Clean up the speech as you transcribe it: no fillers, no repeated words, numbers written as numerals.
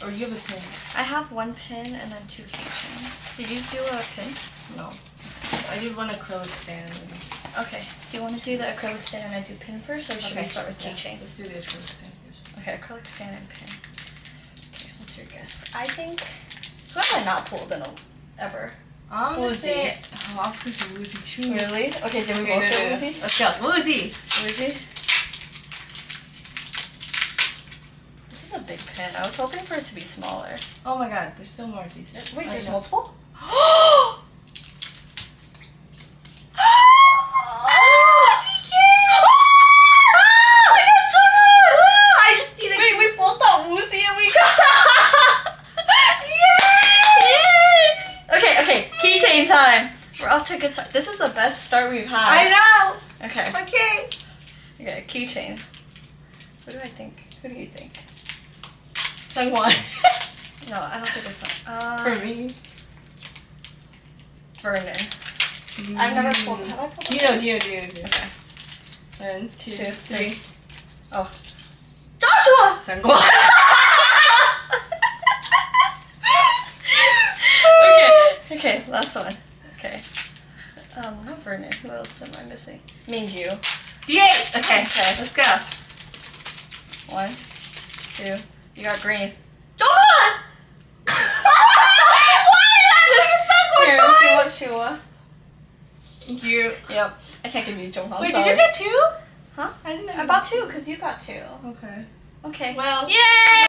Or you have a pin? I have one pin and then 2 keychains. Did you do a pin? No. I did one acrylic stand. Okay. Do you want to do the acrylic stand and I do pin first, or should we start with keychains? Let's do the acrylic stand first. Okay, acrylic stand and pin. Okay, what's your guess? I think. Who have I not pulled in ever? I'm gonna Woozy. say. Oh, I was thinking Woozy too. Really? Okay, did we Okay, both say no. Woozy? Let's go. Woozy! Woozy? This is a big pin. I was hoping for it to be smaller. Oh my god, there's still more of these. Wait, I there's know. multiple? I just need a Wait, we both thought Woozy and we got Yay! Okay, keychain time. We're off to a good start. This is the best start we've had. I know! Okay. Okay. Okay, keychain. What do I think? Who do you think? Sungwon. No, I don't think it's For me. Vernon. I've never pulled. Have I pulled? Dino. Okay. 1, 2, 2, 3. 3. Oh. Joshua! Sungwon. Okay, last one. Okay. Not Vernon. Who else am I missing? Mingyu. D8! Okay, let's go. 1, 2. You got green. Johan! Here, Shua. Thank you. Yep. I can't give you Jonghan. Wait, sorry. did you get 2? Huh? I didn't know. I bought 2 because you got 2. Okay. Okay. Well. Yay!